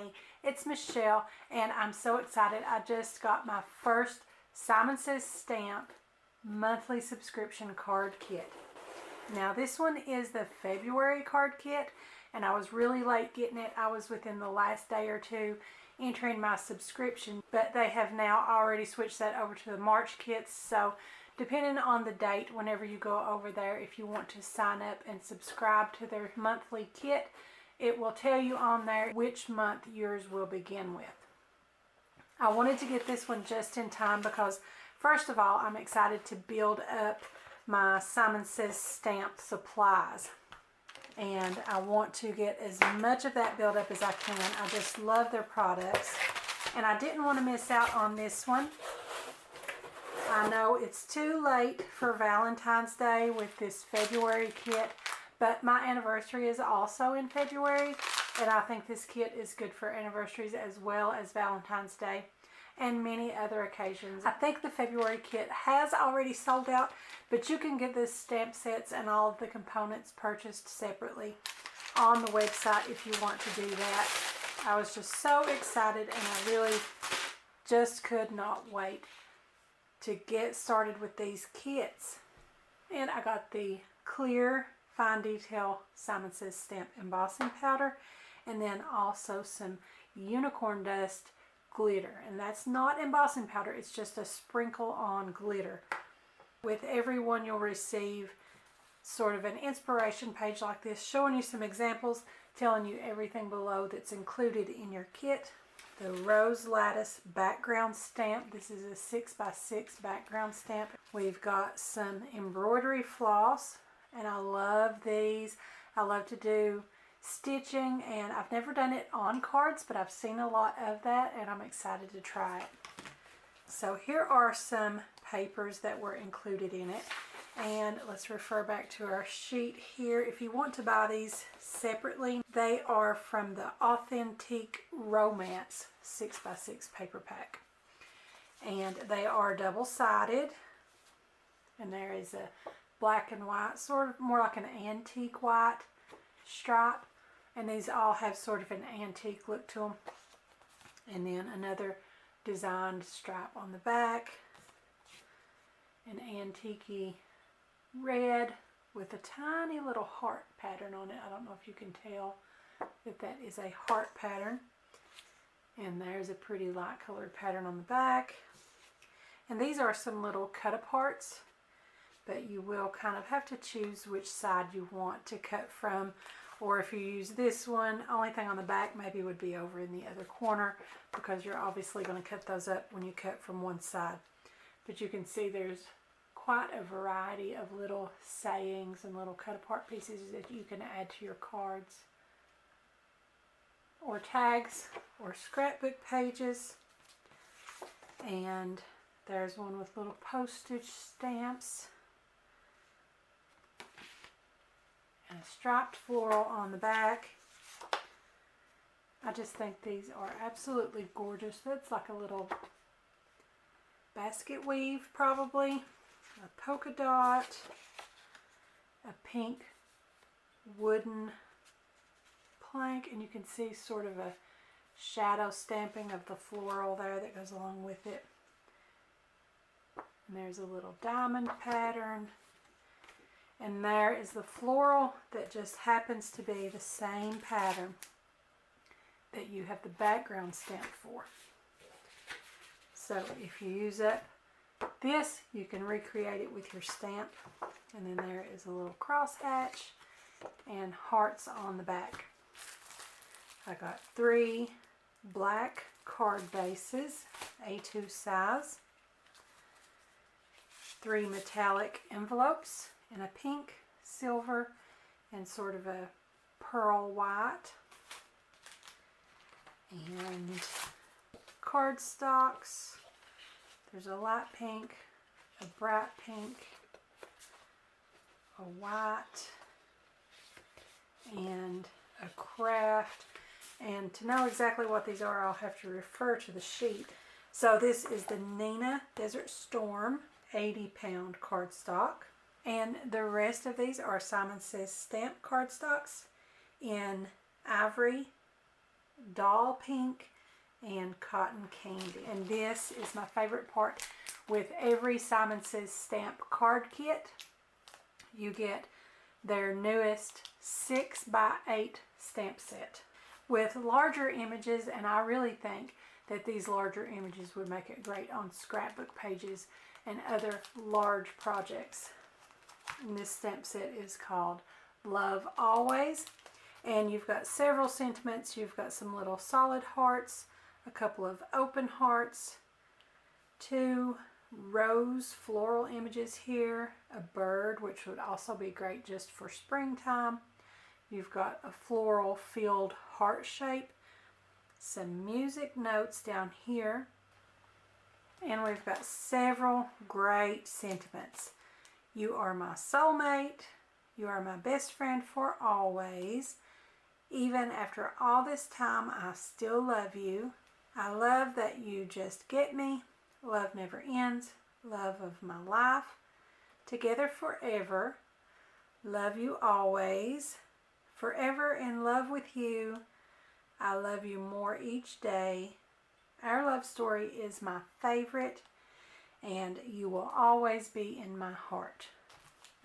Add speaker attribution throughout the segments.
Speaker 1: everybody. It's Michelle and I'm so excited. I just got my first Simon Says Stamp monthly subscription card kit. Now this one is the February card kit and I was really late getting it. I was within the last day or two entering my subscription, but they have now already switched that over to the March kits. So depending on the date, whenever you go over there, if you want to sign up and subscribe to their monthly kit, it will tell you on there which month yours will begin with. I wanted to get this one just in time because, first of all, I'm excited to build up my Simon Says Stamp supplies. And I want to get as much of that built up as I can. I just love their products. And I didn't want to miss out on this one. I know it's too late for Valentine's Day with this February kit, but my anniversary is also in February, and I think this kit is good for anniversaries as well as Valentine's Day and many other occasions. I think the February kit has already sold out, but you can get the stamp sets and all of the components purchased separately on the website if you want to do that. I was just so excited and I really just could not wait to get started with these kits. And I got the clear fine detail Simon Says Stamp embossing powder, and then also some unicorn dust glitter. And that's not embossing powder, it's just a sprinkle on glitter. With every one you'll receive sort of an inspiration page like this showing you some examples, telling you everything below that's included in your kit. The Rose Lattice background stamp. This is a 6x6 background stamp. We've got some embroidery floss, and I love these. I love to do stitching, and I've never done it on cards, but I've seen a lot of that, and I'm excited to try it. So here are some papers that were included in it. And let's refer back to our sheet here. If you want to buy these separately, they are from the Authentic Romance 6x6 paper pack. And they are double-sided. And there is a black and white, sort of more like an antique white stripe. And these all have sort of an antique look to them. And then another designed stripe on the back. An antique-y red with a tiny little heart pattern on it. I don't know if you can tell that that is a heart pattern. And there's a pretty light colored pattern on the back. And these are some little cut aparts, but you will kind of have to choose which side you want to cut from. Or if you use this one, only thing on the back maybe would be over in the other corner, because you're obviously going to cut those up when you cut from one side. But you can see there's quite a variety of little sayings and little cut apart pieces that you can add to your cards, or tags, or scrapbook pages. And there's one with little postage stamps and a striped floral on the back. I just think these are absolutely gorgeous. That's like a little basket weave probably. A polka dot, a pink wooden plank, and you can see sort of a shadow stamping of the floral there that goes along with it. And there's a little diamond pattern. And there is the floral that just happens to be the same pattern that you have the background stamp for. So if you use up this, you can recreate it with your stamp. And then there is a little crosshatch and hearts on the back. I got 3 black card bases, A2 size, 3 metallic envelopes in a pink, silver, and sort of a pearl white, and cardstocks. There's a light pink, a bright pink, a white, and a craft. And to know exactly what these are, I'll have to refer to the sheet. So this is the Nina Desert Storm 80-pound cardstock. And the rest of these are Simon Says Stamp cardstocks in ivory, doll pink, and cotton candy. And this is my favorite part. With every Simon Says stamp card kit, you get their newest 6x8 stamp set with larger images, and I really think that these larger images would make it great on scrapbook pages and other large projects. And this stamp set is called Love Always, and you've got several sentiments. You've got some little solid hearts, a couple of open hearts, 2 rose floral images here, a bird, which would also be great just for springtime. You've got a floral filled heart shape, some music notes down here, and we've got several great sentiments. You are my soulmate. You are my best friend for always. Even after all this time, I still love you. I love that you just get me. Love never ends. Love of my life. Together forever. Love you always. Forever in love with you. I love you more each day. Our love story is my favorite, and you will always be in my heart.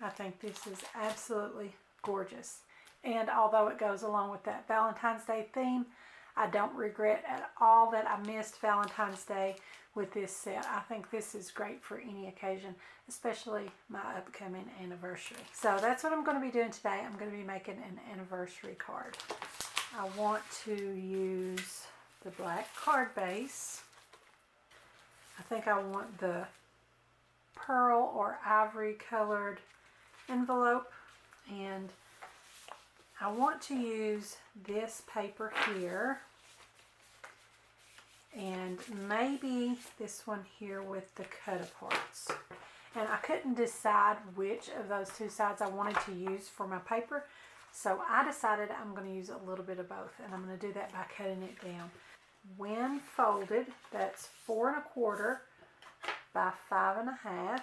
Speaker 1: I think this is absolutely gorgeous. And although it goes along with that Valentine's Day theme, I don't regret at all that I missed Valentine's Day with this set. I think this is great for any occasion, especially my upcoming anniversary. So that's what I'm going to be doing today. I'm going to be making an anniversary card. I want to use the black card base. I think I want the pearl or ivory colored envelope, and I want to use this paper here, and maybe this one here with the cut aparts. And I couldn't decide which of those two sides I wanted to use for my paper, so I decided I'm going to use a little bit of both, and I'm going to do that by cutting it down. When folded, that's 4 1/4 by 5 1/2.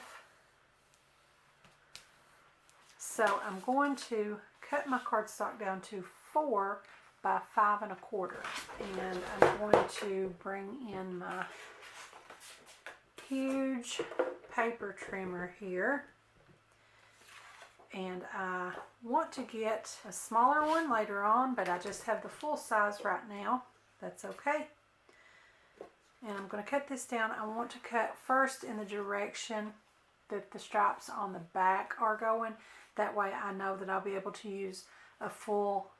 Speaker 1: So I'm going to cut my cardstock down to 4 by 5 1/4, and I'm going to bring in my huge paper trimmer here, and I want to get a smaller one later on, but I just have the full size right now. That's okay. And I'm going to cut this down. I want to cut first in the direction that the stripes on the back are going. That way I know that I'll be able to use a full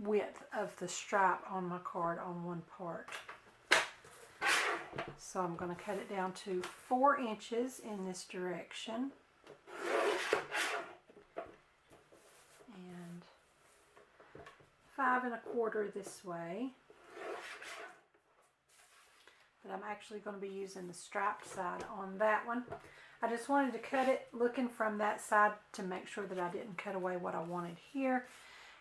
Speaker 1: width of the stripe on my card on one part. So I'm going to cut it down to 4 inches in this direction. And 5 1/4 this way. But I'm actually going to be using the striped side on that one. I just wanted to cut it looking from that side to make sure that I didn't cut away what I wanted here.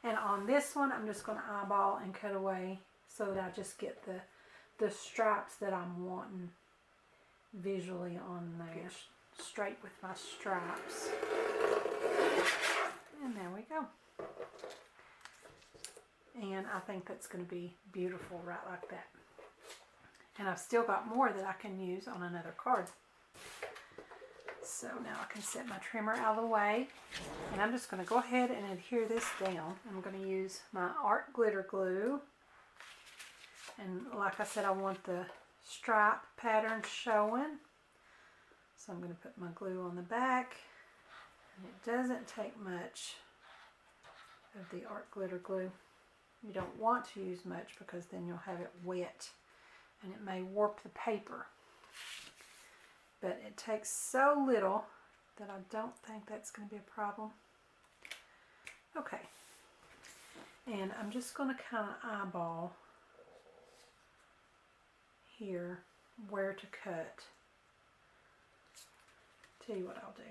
Speaker 1: And on this one, I'm just going to eyeball and cut away so that I just get the stripes that I'm wanting visually on there. Straight with my stripes. And there we go. And I think that's going to be beautiful right like that. And I've still got more that I can use on another card. So now I can set my trimmer out of the way, and I'm just going to go ahead and adhere this down. I'm going to use my art glitter glue, and like I said, I want the stripe pattern showing, so I'm going to put my glue on the back. And it doesn't take much of the art glitter glue. You don't want to use much because then you'll have it wet and it may warp the paper. But it takes so little that I don't think that's going to be a problem. Okay. And I'm just going to kind of eyeball here where to cut. Tell you what I'll do.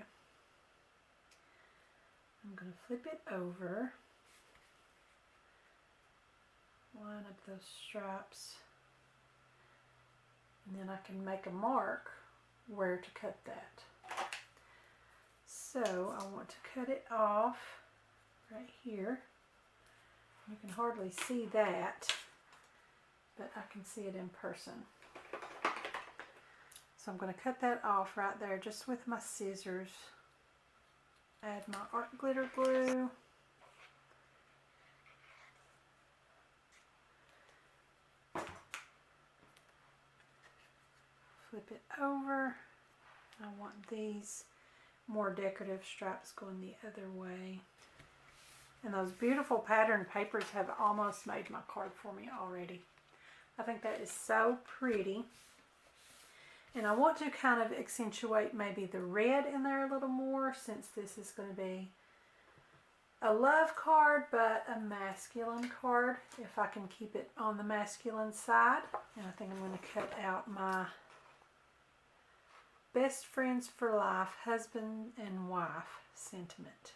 Speaker 1: I'm going to flip it over. Line up those stripes. And then I can make a mark where to cut that. So I want to cut it off right here. You can hardly see that, but I can see it in person. So I'm going to cut that off right there just with my scissors. Add my art glitter glue. Flip it over. I want these more decorative stripes going the other way. And those beautiful pattern papers have almost made my card for me already. I think that is so pretty. And I want to kind of accentuate maybe the red in there a little more, since this is going to be a love card, but a masculine card, if I can keep it on the masculine side. And I think I'm going to cut out my best friends for life, husband and wife sentiment.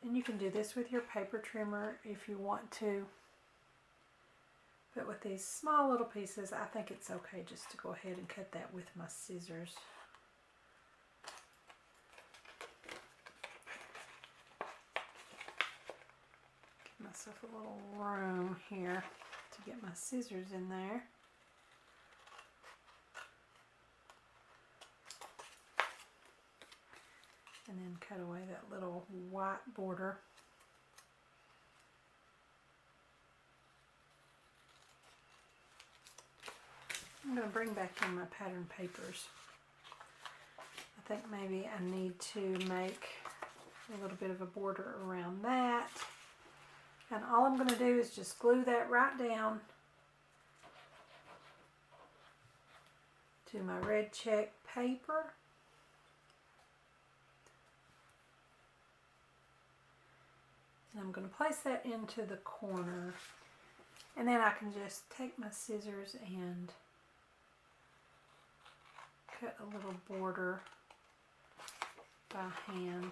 Speaker 1: And you can do this with your paper trimmer if you want to. But with these small little pieces, I think it's okay just to go ahead and cut that with my scissors. Give myself a little room here to get my scissors in there. And then cut away that little white border. I'm going to bring back in my pattern papers. I think maybe I need to make a little bit of a border around that. And all I'm going to do is just glue that right down to my red check paper. And I'm going to place that into the corner, and then I can just take my scissors and cut a little border by hand.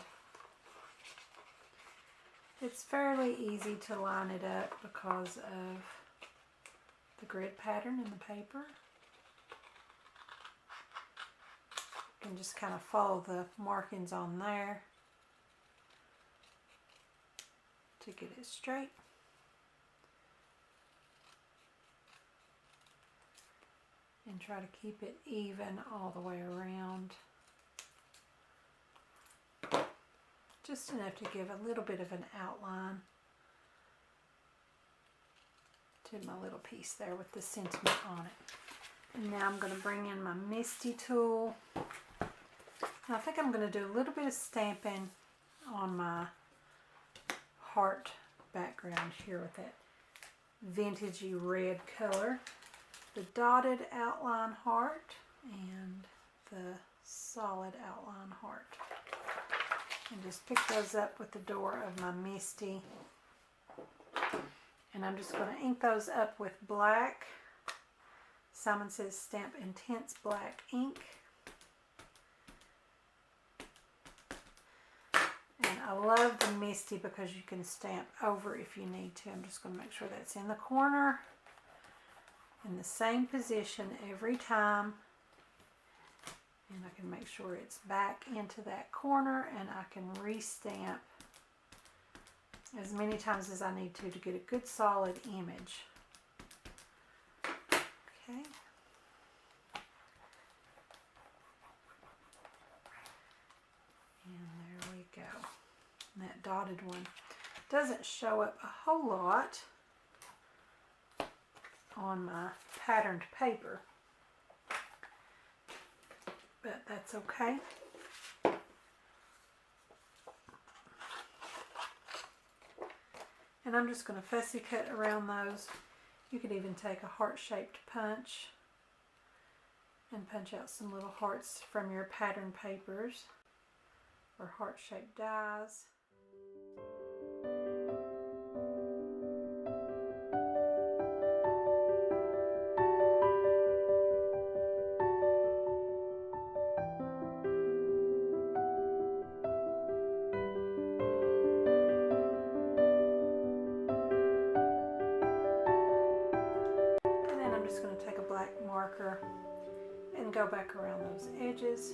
Speaker 1: It's fairly easy to line it up because of the grid pattern in the paper. You can just kind of follow the markings on there to get it straight. And try to keep it even all the way around. Just enough to give a little bit of an outline to my little piece there with the sentiment on it. And now I'm going to bring in my Misty tool. And I think I'm going to do a little bit of stamping on my heart background here with that vintagey red color. The dotted outline heart and the solid outline heart. And just pick those up with the door of my Misty. And I'm just going to ink those up with black. Simon Says Stamp Intense Black ink. And I love the Misty because you can stamp over if you need to. I'm just going to make sure that's in the corner, in the same position every time. And I can make sure it's back into that corner, and I can re-stamp as many times as I need to get a good solid image. Okay. And there we go. And that dotted one doesn't show up a whole lot on my patterned paper, but that's okay. And I'm just going to fussy cut around those. You could even take a heart-shaped punch and punch out some little hearts from your pattern papers or heart-shaped dies. Marker and go back around those edges.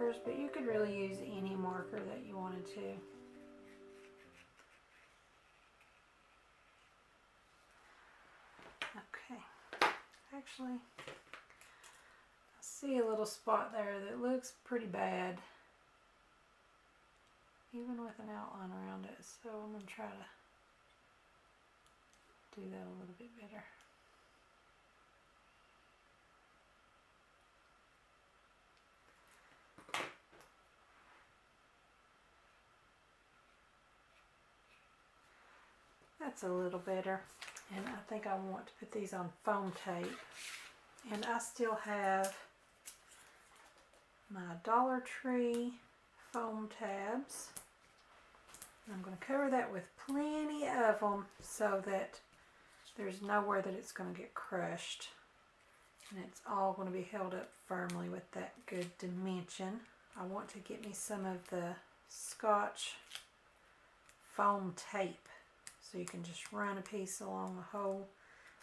Speaker 1: markers, but you could really use any marker that you wanted to. Okay, actually, I see a little spot there that looks pretty bad, even with an outline around it, so I'm going to try to do that a little bit better. That's a little better. And I think I want to put these on foam tape. And I still have my Dollar Tree foam tabs. I'm going to cover that with plenty of them so that there's nowhere that it's going to get crushed. And it's all going to be held up firmly with that good dimension. I want to get me some of the Scotch foam tape. So you can just run a piece along the whole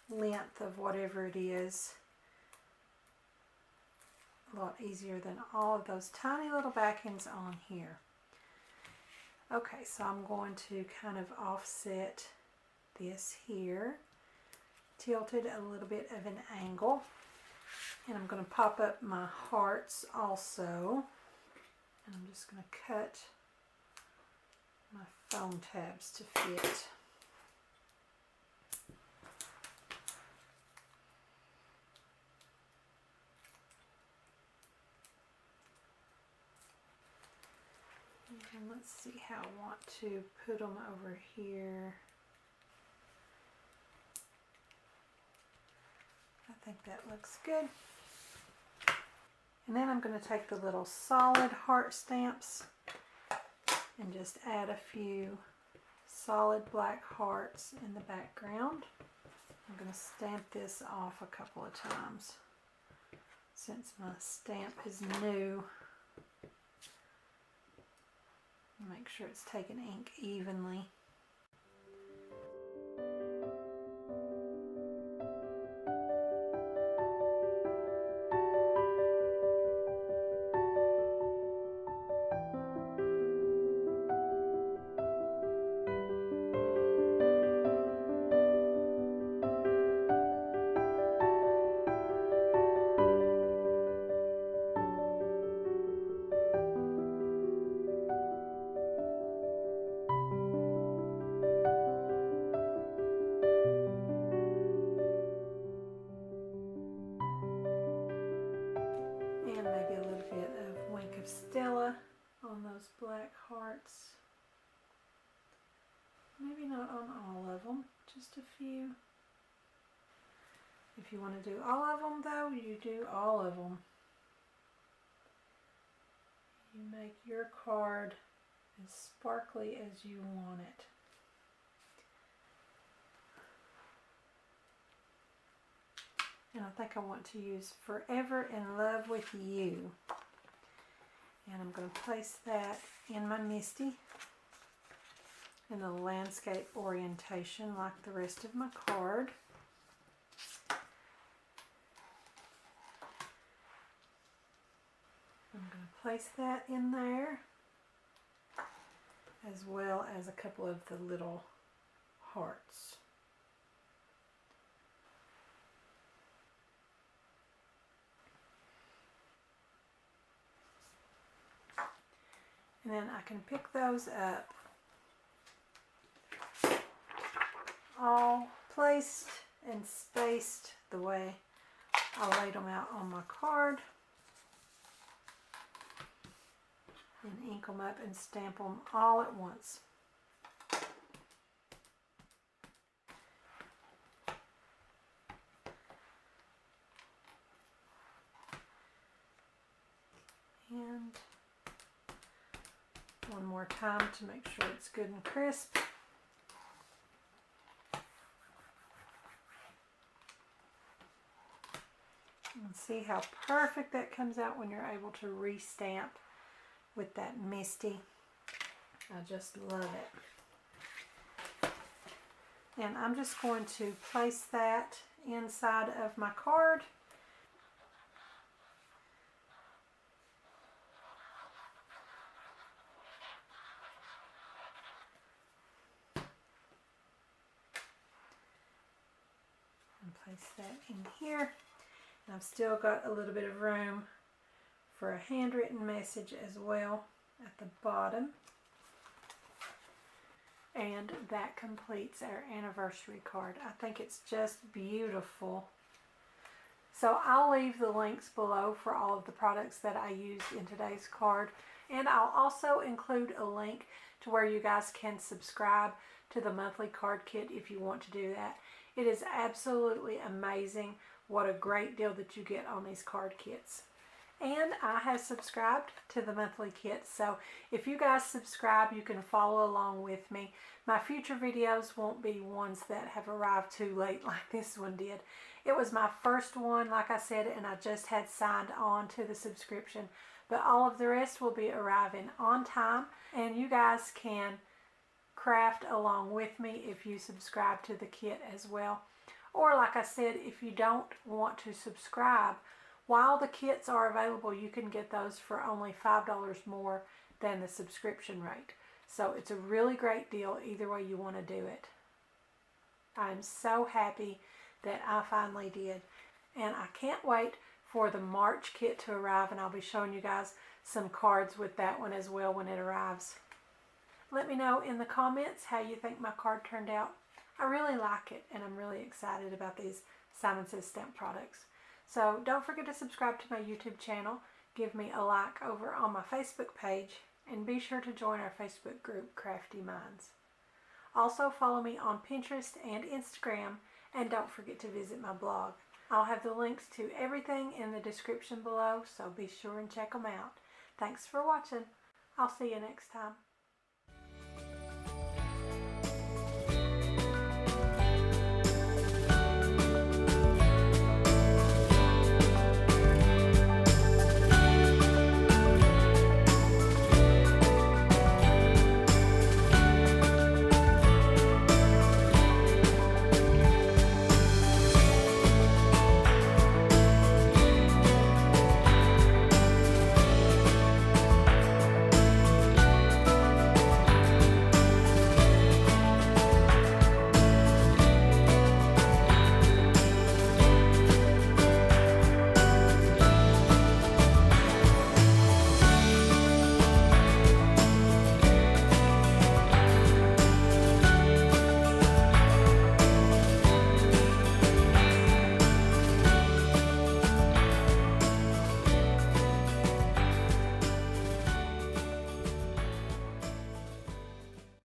Speaker 1: length of whatever it is. A lot easier than all of those tiny little backings on here. Okay, so I'm going to kind of offset this here, tilted a little bit of an angle. And I'm going to pop up my hearts also. And I'm just going to cut my foam tabs to fit. And let's see how I want to put them over here. I think that looks good. And then I'm going to take the little solid heart stamps and just add a few solid black hearts in the background. I'm going to stamp this off a couple of times since my stamp is new. Make sure it's taking ink evenly. And maybe a little bit of wink of Stella on those black hearts. Maybe not on all of them, just a few. If you want to do all of them though, you do all of them. You make your card as sparkly as you want it. And I think I want to use Forever in Love with You. And I'm going to place that in my Misty in the landscape orientation like the rest of my card. I'm going to place that in there as well as a couple of the little hearts. And then I can pick those up all placed and spaced the way I laid them out on my card, and ink them up and stamp them all at once. And one more time to make sure it's good and crisp. And see how perfect that comes out when you're able to re-stamp with that Misty. I just love it. And I'm just going to place that inside of my card. And place that in here. And I've still got a little bit of room for a handwritten message as well at the bottom. And that completes our anniversary card. I think it's just beautiful. So I'll leave the links below for all of the products that I used in today's card. And I'll also include a link to where you guys can subscribe to the monthly card kit if you want to do that. It is absolutely amazing what a great deal that you get on these card kits. And I have subscribed to the monthly kit, so if you guys subscribe, you can follow along with me. My future videos won't be ones that have arrived too late like this one did. It was my first one, like I said, and I just had signed on to the subscription. But all of the rest will be arriving on time, and you guys can craft along with me if you subscribe to the kit as well. Or like I said, if you don't want to subscribe, while the kits are available, you can get those for only $5 more than the subscription rate. So it's a really great deal either way you want to do it. I'm so happy that I finally did. And I can't wait for the March kit to arrive, and I'll be showing you guys some cards with that one as well when it arrives. Let me know in the comments how you think my card turned out. I really like it, and I'm really excited about these Simon Says Stamp products. So don't forget to subscribe to my YouTube channel, give me a like over on my Facebook page, and be sure to join our Facebook group, Craftie Minds. Also follow me on Pinterest and Instagram, and don't forget to visit my blog. I'll have the links to everything in the description below, so be sure and check them out. Thanks for watching. I'll see you next time.